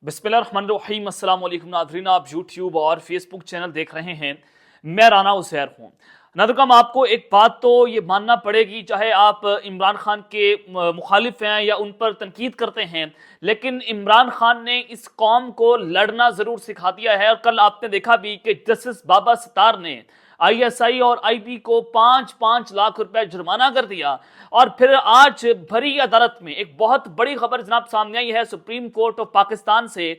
बिस्मिल्लाहिर्रहमानिर्रहीम अस्सलाम वालेकुम नाज़रीन, आप यूट्यूब और फेसबुक चैनल देख रहे हैं। मैं राना उज़ैर हूँ। नाज़रीन, आपको एक बात तो ये मानना पड़ेगी, चाहे आप इमरान खान के मुखालिफ हैं या उन पर तनकीद करते हैं, लेकिन इमरान खान ने इस कौम को लड़ना ज़रूर सिखा दिया है। और कल आपने देखा भी कि जस्टिस बाबा सितार ने ISI और IB को 5-5 लाख रुपए जुर्माना कर दिया। और फिर आज भरी अदालत में एक बहुत बड़ी खबर जनाब सामने आई है सुप्रीम कोर्ट ऑफ पाकिस्तान से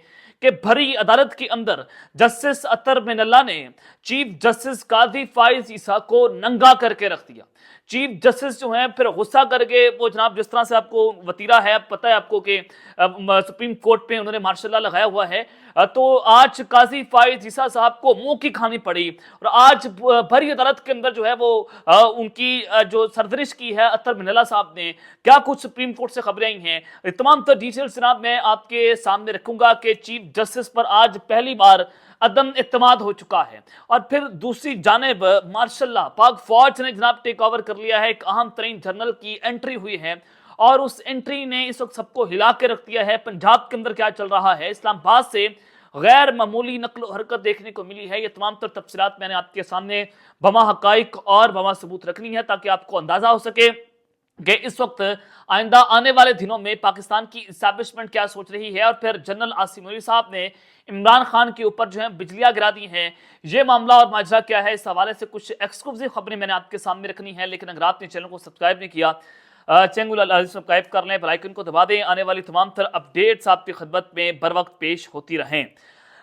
कि भरी अदालत के अंदर जस्टिस अतर मिनल्ला ने चीफ जस्टिस काजी फाइज ईसा को नंगा करके रख दिया। चीफ जस्टिस जो हैं फिर गुस्सा करके वो जनाब, जिस तरह से आपको वतीरा है, पता है आपको कि सुप्रीम कोर्ट पे उन्होंने मार्शल लॉ लगाया हुआ है, तो आज काजी फाइज ईसा साहब को मुंह की खानी पड़ी। और आज भरी अदालत के अंदर जो है वो उनकी जो सरदरिश की है अतर मिनल्ला साहब ने, क्या कुछ सुप्रीम कोर्ट से खबरें आई हैं, तमाम तर डिटेल्स जनाब मैं आपके सामने रखूंगा कि चीफ जस्टिस पर आज पहली बार अदम इत्तेमाद हो चुका है। और फिर दूसरी जानिब मार्शल्लाह पाक फौज ने जनाब टेक ओवर कर लिया है। एक अहम तरीन जनरल की एंट्री हुई है और उस एंट्री ने इस वक्त सबको हिला के रख दिया है। पंजाब के अंदर क्या चल रहा है, इस्लामाबाद से गैर मामूली नकलो हरकत देखने को मिली है। ये तमाम तर तफसीलात मैंने आपके सामने बमा हकाइक और बमा सबूत रखनी है ताकि आपको अंदाजा हो सके कि इस वक्त आइंदा आने वाले दिनों में पाकिस्तान की इस्टेब्लिशमेंट क्या सोच रही है। और फिर जनरल आसिम मुनीर साहब ने इमरान खान के ऊपर जो है बिजलियां गिरा दी हैं। ये मामला और माजरा क्या है, इस हवाले से कुछ एक्सक्लूसिव खबरें मैंने आपके सामने रखनी है। लेकिन अगर आपने चैनल को सब्सक्राइब नहीं किया, चैनल सब्सक्राइब कर लें, बेल आइकन को दबा दें। आने वाली तमाम तर अपडेट्स आपकी खिदमत में बर वक्त पेश होती रहें।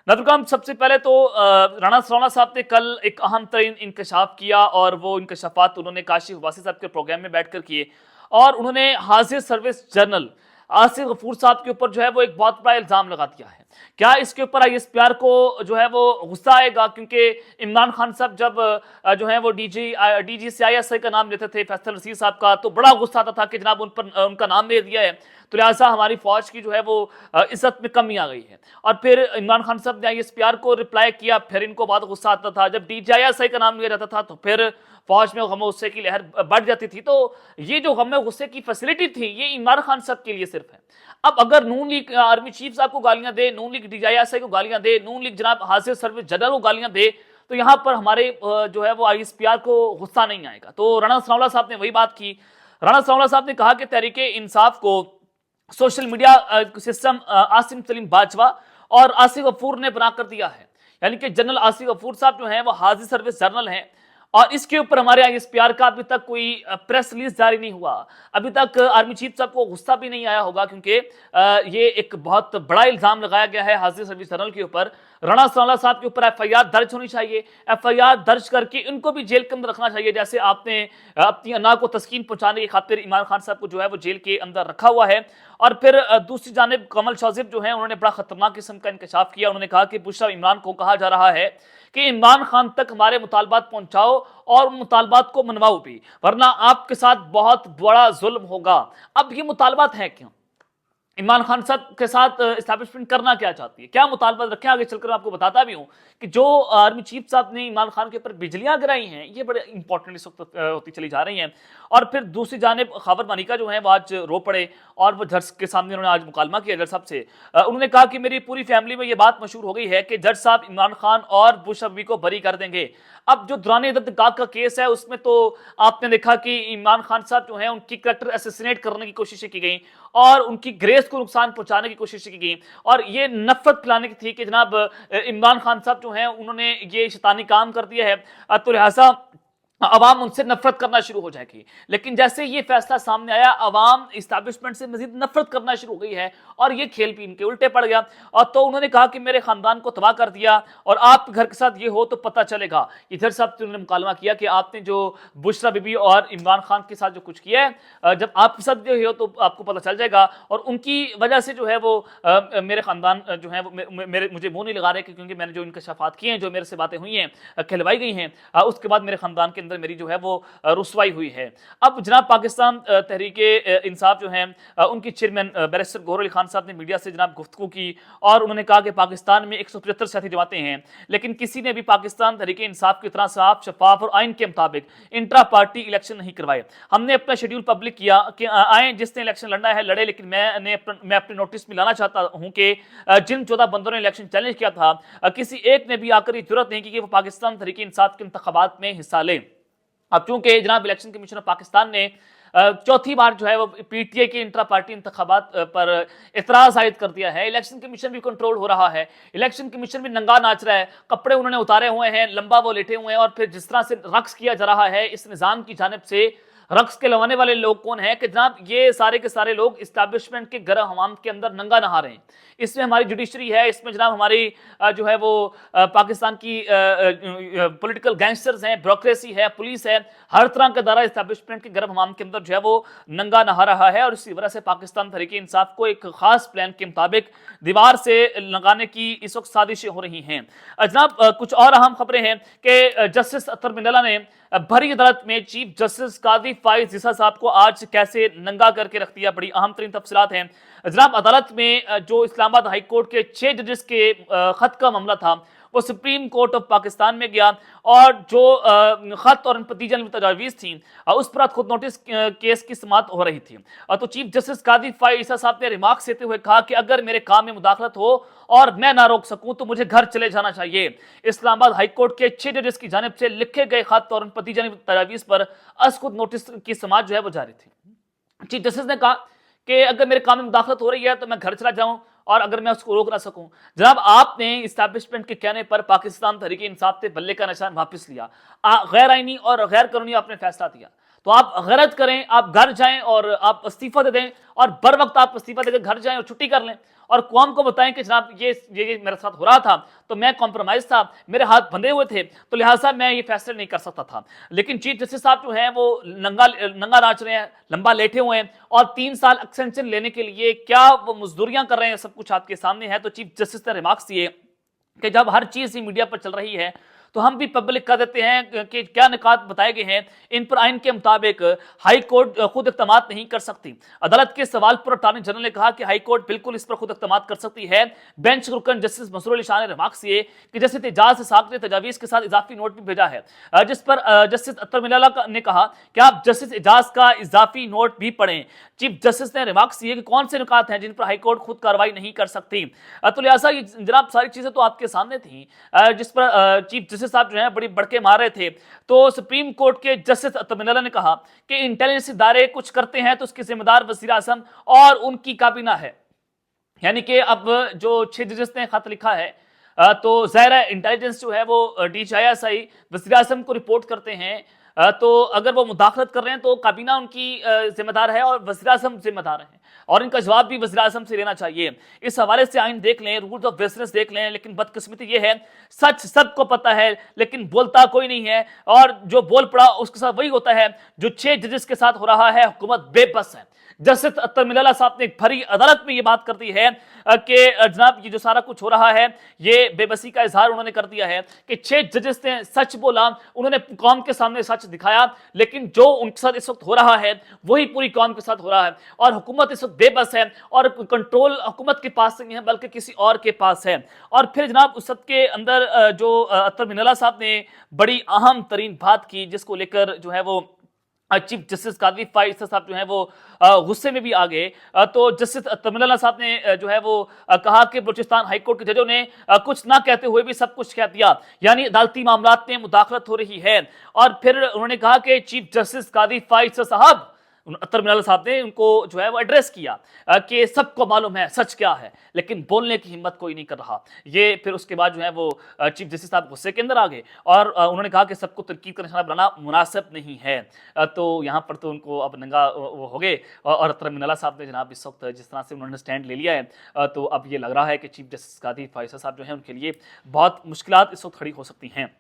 नदरकाम, सबसे पहले तो राणा सरोना साहब ने कल एक अहम तरीन इंकशाफ किया और वो इंकशाफात उन्होंने काशिफ वासी साहब के प्रोग्राम में बैठकर किए। और उन्होंने हाजिर सर्विस जनरल आसिफ गफूर साहब के ऊपर जो है वो एक बहुत बड़ा इल्ज़ाम लगा दिया है। क्या इसके ऊपर ISPR को जो है वो गुस्सा आएगा, क्योंकि इमरान खान साहब जब जो है वो DG CISI का नाम लेते थे फैसल रशीद साहब का, तो बड़ा गुस्सा आता था कि जनाब उन पर उनका नाम ले दिया है, तो लिहाजा हमारी फौज की जो है वो इज्जत में कमी आ गई है। और फिर इमरान खान साहब ने ISPR को रिप्लाई किया, फिर इनको बहुत गुस्सा आता था। जब DGISI का नाम लिया जाता था तो फिर फौज में गम गुस्से की लहर बढ़ जाती थी। तो ये जो गम गुस्से की फैसिलिटी थी ये इमरान खान साहब के लिए सिर्फ है। अब अगर नून लीग आर्मी चीफ साहब को गालियां दे, नून लीग DGISI को गालियां दे, नून लीग जनाब हाजिर सर्विस जनरल को गालियां दे, तो यहाँ पर हमारे जो है वो ISPR को गुस्सा नहीं आएगा। तो राणा सनाउल्लाह साहब ने वही बात की। राणा सनाउल्लाह साहब ने कहा कि तहरीके इंसाफ को social media system Asim Salim Bajwa और आसिफ गफूर ने बना कर दिया है। यानी कि जनरल आसिफ गफूर साहब जो हैं वो हाजिर सर्विस जनरल हैं और इसके ऊपर हमारे ISPR का अभी तक कोई प्रेस रिलीज जारी नहीं हुआ। अभी तक आर्मी चीफ साहब को गुस्सा भी नहीं आया होगा, क्योंकि ये एक बहुत बड़ा इल्जाम लगाया गया है हाजिर सर्विस जनरल के ऊपर। राणा सनाउल्लाह साहब के ऊपर FIR दर्ज होनी चाहिए, FIR दर्ज करके इनको भी जेल के अंदर रखना चाहिए, जैसे आपने अपनी अना को तस्कीन पहुंचाने की खातिर इमरान खान साहब को जो है वो जेल के अंदर रखा हुआ है। और फिर दूसरी जानिब कमल शौजिब जो है उन्होंने बड़ा खतरनाक किस्म का इंकशाफ किया। उन्होंने कहा कि बुशरा इमरान को कहा जा रहा है कि इमरान खान तक हमारे मुतालबात पहुंचाओ और मुतालबात को मनवाओ भी, वरना आपके साथ बहुत बड़ा जुल्म होगा। अब ये मुतालबात है क्यों, इमरान खान साहब के साथ एस्टैब्लिशमेंट करना क्या चाहती है, क्या मुतालबा रखें, आगे चलकर आपको बताता भी हूं कि जो आर्मी चीफ साहब ने इमरान खान के ऊपर बिजलियां गिराई हैं ये बड़े इंपॉर्टेंट इस वक्त होती चली जा रही हैं। और फिर दूसरी जानिब खबर मानिका जो है वो आज रो पड़े और वो जज के सामने उन्होंने आज मुकालमा किया जज साहब से। उन्होंने कहा कि मेरी पूरी फैमिली में ये बात मशहूर हो गई है कि जज साहब इमरान खान और बुश अबी को बरी कर देंगे। अब जो दौरान इद्दतगाह का केस है उसमें तो आपने देखा कि इमरान खान साहब जो है उनकी कैरेक्टर असैसिनेट करने की कोशिश की गई और उनकी ग्रेस को नुकसान पहुंचाने की कोशिश की गई और ये नफरत फैलाने की थी कि जनाब इमरान खान साहब जो हैं उन्होंने ये शैतानी काम कर दिया है, तो लिहाजा अवाम उनसे नफरत करना शुरू हो जाएगी। लेकिन जैसे ये फैसला सामने आया, अवाम इस्टेब्लिशमेंट से मजीद नफरत करना शुरू हो गई है और ये खेल भी इनके उल्टे पड़ गया। और तो उन्होंने कहा कि मेरे खानदान को तबाह कर दिया और आप घर के साथ ये हो तो पता चलेगा। इधर साहब उन्होंने मुकालमा किया कि आपने जो बुशरा बीबी और इमरान खान के साथ जो कुछ किया है, जब आपके साथ जो हो तो आपको पता चल जाएगा। और उनकी वजह से जो है वो मेरे खानदान जो है वो मुझे मुंह नहीं लगा रहे, क्योंकि मैंने जो इंकशाफात किए हैं, जो मेरे से बातें हुई हैं, कहलवाई गई हैं, उसके बाद मेरे खानदान के अंदर मेरी जो है वो रुसवाई हुई है। अब जनाब पाकिस्तान तहरीके इंसाफ जो है उनकी चेयरमैन बैरिस्टर गौहर अली खान साहब ने मीडिया से जनाब गुफ्तगू की और उन्होंने कहा कि पाकिस्तान में 175 सियासी जमातें हैं, लेकिन किसी ने भी पाकिस्तान तहरीके इंसाफ की तरह साफ, शफाफ और आइन के मुताबिक इंट्रा पार्टी इलेक्शन नहीं करवाए। हमने अपना शेड्यूल पब्लिक किया कि आए जिसने इलेक्शन लड़ना है लड़े, लेकिन मैं अपने नोटिस में लाना चाहता हूं कि जिन 14 बंदों ने इलेक्शन चैलेंज किया था, किसी एक ने भी आकर ये जरूरत नहीं की कि वो पाकिस्तान तहरीके इंसाफ के इंतखाबात में हिस्सा ले। अब चूंकि जनाब इलेक्शन कमीशन ऑफ पाकिस्तान ने चौथी बार जो है वो पीटीए के इंट्रा पार्टी इंतखाबात पर इतराज आयद कर दिया है, इलेक्शन कमीशन भी कंट्रोल हो रहा है, इलेक्शन कमीशन भी नंगा नाच रहा है, कपड़े उन्होंने उतारे हुए हैं, लंबा वो लेटे हुए हैं, और फिर जिस तरह से रक्स किया जा रहा है इस निज़ाम की जानिब से, रक्स के लवाने वाले लोग कौन है कि जनाब ये सारे के सारे लोग इस्टेब्लिशमेंट के गरम हमाम के अंदर नंगा नहा रहे हैं। इसमें हमारी जुडिशरी है, इसमें जनाब हमारी जो है वो पाकिस्तान की पॉलिटिकल गैंगस्टर्स हैं, ब्यूरोक्रेसी है, पुलिस है, हर तरह का दायरा इस्टेब्लिशमेंट के गरम हमाम के अंदर जो है वो नंगा नहा रहा है। और इसी वजह से पाकिस्तान तहरीके इंसाफ को एक खास प्लान के मुताबिक दीवार से लगाने की इस वक्त साजिशें हो रही हैं। जनाब कुछ और अहम खबरें हैं कि जस्टिस अतर मिनल्ला ने भरी अदालत में चीफ जस्टिस कादी फाइज ईसा साहब को आज कैसे नंगा करके रख दिया, बड़ी अहम तरीन तफसीलात हैं। जनाब अदालत में जो इस्लामाबाद हाई कोर्ट के 6 जजेस के खत का मामला था वो सुप्रीम कोर्ट ऑफ पाकिस्तान में गया, और जो खत और नतीजन तजावीज़ थी उस पर खुद नोटिस केस की समाअत हो रही थी। तो चीफ जस्टिस कादी फाइज ईसा साहब ने रिमार्क्स देते हुए कहा कि अगर मेरे काम में मुदाखलत हो और मैं ना रोक सकूं तो मुझे घर चले जाना चाहिए। इस्लामाबाद हाई कोर्ट के 6 जजेस की जानिब से लिखे गए खत और नतीजन तजावीज़ पर खुद नोटिस की समाअत जो है वो जारी थी। चीफ जस्टिस ने कहा कि अगर मेरे काम में मुदाखलत हो रही है तो मैं घर चला जाऊं, और अगर मैं उसको रोक ना सकूं। जनाब आपने इस्टेब्लिशमेंट के कहने पर पाकिस्तान तहरीके इंसाफ से बल्ले का निशान वापस लिया, गैर आईनी और गैर कानूनी आपने फैसला दिया, तो आप गलत करें, आप घर जाएं और आप इस्तीफा दे दें, और बर वक्त आप इस्तीफा देकर घर जाएं और छुट्टी कर लें, और कौम को बताएं कि जनाब ये मेरे साथ हो रहा था तो मैं कॉम्प्रोमाइज था, मेरे हाथ बंधे हुए थे, तो लिहाजा मैं ये फैसले नहीं कर सकता था। लेकिन चीफ जस्टिस साहब जो हैं वो नंगा नाच रहे हैं, लंबा लेटे हुए हैं, और 3 साल एक्सटेंशन लेने के लिए क्या वो मजदूरियां कर रहे हैं, सब कुछ आपके सामने है। तो चीफ जस्टिस ने रिमार्क्स दिए कि जब हर चीज ही मीडिया पर चल रही है तो हम भी पब्लिक कर देते हैं कि क्या निकात बताए गए हैं, इन पर आइन के मुताबिक हाई कोर्ट खुद इक़दामात नहीं कर सकती। अदालत के सवाल पर अटॉर्नी जनरल ने कहा कि हाई कोर्ट बिल्कुल इस पर खुद इक़दामात कर सकती है। बेंच रुकन जस्टिस मसरूर अली शाह ने रिमार्क्स दिए कि जस्टिस एजाज साहब ने तजावीज़ के साथ इजाफी नोट भी भेजा है, जिस पर जस्टिस अतर मिनल्ला ने कहा कि आप जस्टिस एजाज का इजाफी नोट भी पढ़ें। चीफ जस्टिस ने रिमार्क्स दिए कि कौन से निकात हैं जिन पर हाई कोर्ट खुद कार्रवाई नहीं कर सकती। तो लिहाजा ये जनाब सारी चीजें तो आपके सामने थी, जिस पर चीफ जस्टिस साहब जो है बड़ी बड़के मार रहे थे। तो सुप्रीम कोर्ट के जस्टिस अतर मिनल्ला ने कहा कि इंटेलिजेंस इदारे कुछ करते हैं तो उसके जिम्मेदार वज़ीर आज़म और उनकी काबीना है। यानी कि अब जो 6 जजेस ने खत लिखा है तो ज़ाहिर है इंटेलिजेंस जो है वो DHISI वज़ीर आज़म को रिपोर्ट करते हैं, तो अगर वो मुदाखलत कर रहे हैं तो काबीना उनकी जिम्मेदार है और वज़ीर आज़म जिम्मेदार हैं, और इनका जवाब भी वज़ीर आज़म से लेना चाहिए। इस हवाले से आइन देख लें, रूल्स ऑफ बिजनेस देख लें, लेकिन बदकिस्मती ये है सच सबको पता है लेकिन बोलता कोई नहीं है, और जो बोल पड़ा उसके साथ वही होता है जो 6 जजेस के साथ हो रहा है। हुकूमत बेबस है। जस्टिस अतर मिनल्ला साहब ने भरी अदालत में ये बात कर दी है कि जनाब ये जो सारा कुछ हो रहा है ये बेबसी का इजहार उन्होंने कर दिया है कि 6 जजेस ने सच बोला, उन्होंने कौम के सामने सच दिखाया, लेकिन जो उनके साथ इस वक्त हो रहा है वही पूरी कौम के साथ हो रहा है, और हुकूमत इस वक्त बेबस है और कंट्रोल हुकूमत के पास नहीं है बल्कि किसी और के पास है। और फिर जनाब उस सब के अंदर जो अतर मिनल्ला साहब ने बड़ी अहम तरीन बात की, जिसको लेकर जो है वो चीफ जस्टिस कादी फाइज साहब जो है वो गुस्से में भी आ गए। तो जस्टिस अतर मिनल्ला साहब ने जो है वो कहा कि बलूचिस्तान हाईकोर्ट के जजों ने कुछ ना कहते हुए भी सब कुछ कह दिया, यानी अदालती मामलात में मुदाखलत हो रही है। और फिर उन्होंने कहा कि चीफ जस्टिस कादी फाइज साहब, अतर मिनल्ला साहब ने उनको जो है वो एड्रेस किया कि सबको मालूम है सच क्या है, लेकिन बोलने की हिम्मत कोई नहीं कर रहा। ये फिर उसके बाद जो है वो चीफ जस्टिस साहब गुस्से के अंदर आ गए और उन्होंने कहा कि सबको तनकीद का निशाना बनाना मुनासिब नहीं है। तो यहाँ पर तो उनको अब नंगा वो हो गए, और अतर मिनल्ला साहब ने जनाब इस वक्त जिस तरह से उन्होंने स्टैंड ले लिया है, तो अब ये लग रहा है कि चीफ जस्टिस कादी फाइज साहब जो है उनके लिए बहुत मुश्किलात इस वक्त खड़ी हो सकती हैं।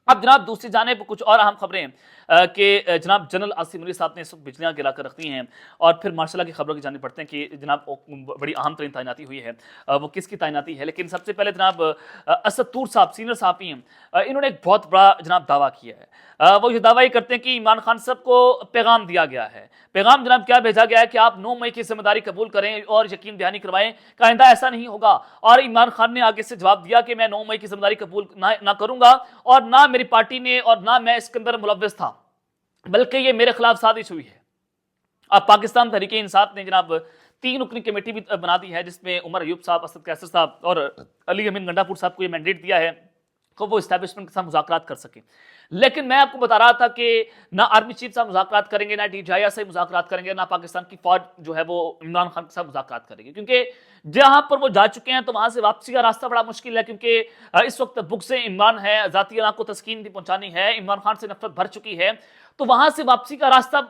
अब जनाब दूसरी जानिब कुछ और अहम खबरें कि जनाब जनरल आसिम मुनीर साहब ने इस वक्त बिजलियां गिरा कर रखती हैं और फिर मार्शल की खबरों की जानिब पढ़ते हैं कि जनाब बड़ी अहम तरीन तैनाती हुई है। वो किसकी तैनाती है, लेकिन सबसे पहले जनाब असद तूर साहब सीनियर साहबी हैं, इन्होंने एक बहुत बड़ा जनाब दावा किया है। वो ये दावा ये करते हैं कि इमरान खान साहब को पैगाम दिया गया है। पैगाम जनाब क्या भेजा गया है कि आप 9 मई की जिम्मेदारी कबूल करें और यकीन दहानी करवाएं कि आइंदा ऐसा नहीं होगा। और इमरान खान ने आगे से जवाब दिया कि मैं 9 मई की जिम्मेदारी कबूल ना करूंगा और ना मेरी पार्टी ने और ना मैं इसके अंदर मुलव्वस था, बल्कि ये मेरे खिलाफ साजिश हुई है। अब पाकिस्तान तहरीके इंसाफ ने जनाब 3 रुकनी कमेटी भी बना दी है, जिसमें उमर अयूब साहब, असद कैसर साहब और अली अमीन गंडापुर साहब को ये मैंडेट दिया है कि वो इस्टेब्लिशमेंट के साथ मुज़ाकरात कर सके। लेकिन मैं आपको बता रहा था कि ना आर्मी चीफ साहब मुज़ाकरात करेंगे, ना DJI से मुज़ाकरात करेंगे, ना पाकिस्तान की फौज जो है वो इमरान खान के साथ मुज़ाकरात करेगी, क्योंकि जहां पर वो जा चुके हैं तो वहां से वापसी का रास्ता बड़ा मुश्किल है। क्योंकि इस वक्त बुक से इमरान है, ज़ाती अना को तस्कीन भी पहुंचानी है, इमरान खान से नफरत भर चुकी है, तो वहां से वापसी का रास्ता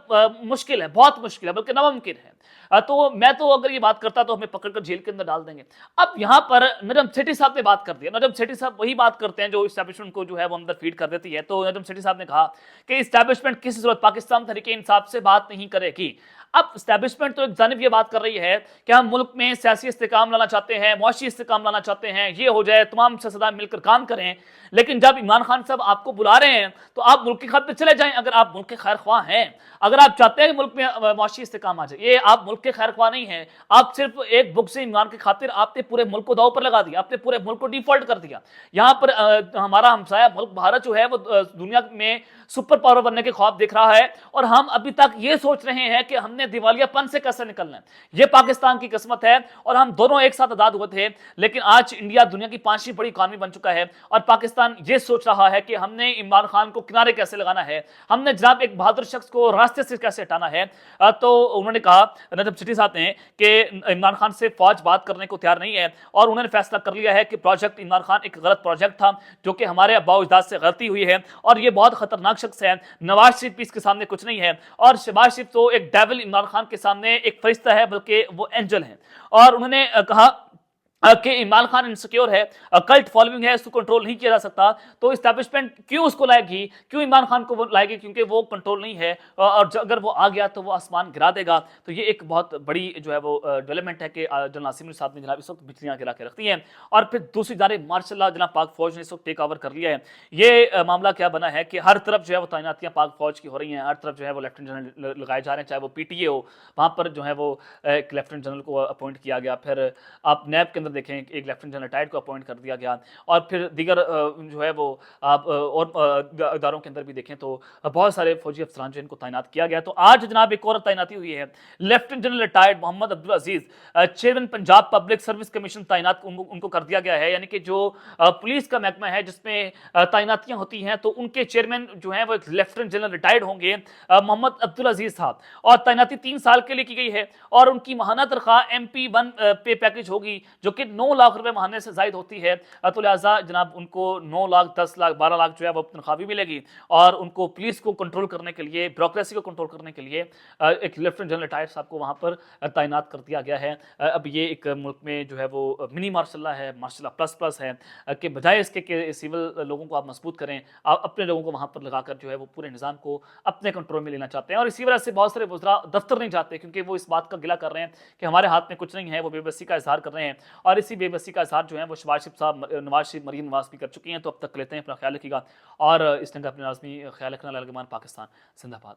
मुश्किल है, बहुत मुश्किल है, बल्कि नामुमकिन है। तो मैं तो अगर ये बात करता तो हमें पकड़कर जेल के अंदर डाल देंगे। अब यहां पर नजम सेठी साहब ने बात कर दिया। नजम सेठी साहब वही बात करते हैं जो इस्टेब्लिशमेंट को जो है वो अंदर फीड कर देती है। तो नजम सेठी साहब ने कहा कि इस्टेब्लिशमेंट किसी सूरत पाकिस्तान तहरीके इंसाफ से बात नहीं करेगी। अब इस्टेब्लिशमेंट तो एक जानिब ये बात कर रही है कि हम मुल्क में सियासी इस्तेकाम लाना चाहते हैं, मुआशी इस्तेकाम लाना चाहते हैं, ये हो जाए, तमाम सियासतदान मिलकर काम करें। लेकिन जब इमरान खान साहब आपको बुला रहे हैं तो आप मुल्क की खातिर चले जाएं। अगर आप मुल्क के खैर ख्वाह हैं, अगर आप चाहते हैं कि मुल्क में मुआशी इस्तेकाम आ जाए, ये आप मुल्क के खैर ख्वाह नहीं है। आप सिर्फ एक बुक से इमरान की खातिर आपने पूरे मुल्क को दाव पर लगा दिया, आपने पूरे मुल्क को डिफॉल्ट कर दिया। यहाँ पर हमारा हमसाया मुल्क भारत जो है वो दुनिया में सुपर पावर बनने के ख्वाब देख रहा है और हम अभी तक ये सोच रहे हैं कि हमने दिवालियापन से कैसे निकलना है। ये पाकिस्तान की किस्मत है और हम दोनों एक साथ आजाद हुए थे, लेकिन आज इंडिया दुनिया की 5वीं बड़ी इकॉनमी बन चुका है और पाकिस्तान ये सोच रहा है कि हमने इमरान खान को किनारे कैसे लगाना है, हमने जनाब एक बहादुर शख्स को रास्ते से कैसे हटाना है। तो उन्होंने कहा, नजम सेठी साहब ने, कि इमरान खान से फौज बात करने को तैयार नहीं है और उन्होंने फैसला कर लिया है कि प्रोजेक्ट इमरान खान एक गलत प्रोजेक्ट था, जो कि हमारे अब्बा अजदाद से गलती हुई है और ये बहुत खतरनाक शख्स है। नवाज शरीफ भी इसके सामने कुछ नहीं है और शहबाज शरीफ तो एक डेविल इमरान खान के सामने एक फरिश्ता है, बल्कि वो एंजल है। और उन्होंने कहा कि इमरान खान इनसिक्योर है, कल्ट फॉलोइंग है, इसको कंट्रोल नहीं किया जा सकता। तो इस्टेब्लिशमेंट क्यों उसको लाएगी, क्यों इमरान खान को लाएगी, क्योंकि वो कंट्रोल नहीं है और अगर वो आ गया तो वो आसमान गिरा देगा। तो ये एक बहुत बड़ी जो है वो डेवलपमेंट है कि जनरल आसिम मुनीर साहब ने जनाब इस वक्त बिजलियां गिरा के रखती हैं। और फिर दूसरी जानिब मार्शल जनाब पाक फौज ने इस वक्त टेक ओवर कर लिया है। ये मामला क्या बना है कि हर तरफ जो है वो तैनातियां पाक फौज की हो रही हैं, हर तरफ जो है वो लेफ्टिनेंट जनरल लगाए जा रहे हैं, चाहे वो PTA हो, वहाँ पर जो है वो एक लेफ्टिनेंट जनरल को अपॉइंट किया गया। फिर आप नैब के अंदर देखें एक लेफ्टिनेंट जनरल रिटायर्ड को अपॉइंट कर दिया गया और फिर दीगर जो है वो आप और इदारों के अंदर भी देखें तो बहुत सारे फौजी अफसरान जो इनको तैनात किया गया। तो आज जनाब एक और तैनाती हुई है, lieutenant general retired Mohammad Abdul Aziz, chairman Punjab public service commission तैनात उनको कर दिया गया है। यानी कि जो पुलिस का महकमा है जिसमें तैनातियां होती हैं, तो उनके चेयरमैन जो है वो एक लेफ्टिनेंट जनरल रिटायर्ड होंगे मोहम्मद अब्दुल अजीज साहब, और तैनाती 3 साल के लिए की गई है और उनकी माहाना तनख्वाह MP1 पे पैकेज होगी, जो कि 9 लाख रुपए महीने से ज्यादा होती है। तो लिहाजा जनाब उनको 9 लाख, 10 लाख, 12 लाख जो है वो तनख्वाह भी मिलेगी और उनको पुलिस को कंट्रोल करने के लिए, ब्यूरोक्रेसी को कंट्रोल करने के लिए एक लेफ्टिनेंट जनरल रिटायर्ड साहब को वहां पर तैनात कर दिया गया है। अब ये एक मुल्क में जो है वो मिनी मार्शल है, मार्शल प्लस है, कि बजाय इसके कि सिविल लोगों को आप मजबूत करें, आप अपने लोगों को वहां पर लगाकर जो है वो पूरे निज़ाम को अपने कंट्रोल में लेना चाहते हैं। और इसी वजह से बहुत सारे वज़रा दफ्तर नहीं जाते, क्योंकि वो इस बात का गिला कर रहे हैं कि हमारे हाथ में कुछ नहीं है। वो बेबसी का इजहार कर रहे हैं और इसी बेबसी का इजहार जो है वो शहबाज शरीफ साहब, नवाज शरीफ, मरीम नवाज भी कर चुकी हैं। तो अब तक लेते हैं, अपना ख्याल रखिएगा और इस ढंग का अपने लाजमी ख्याल रखना। लाल पाकिस्तान जिंदाबाद।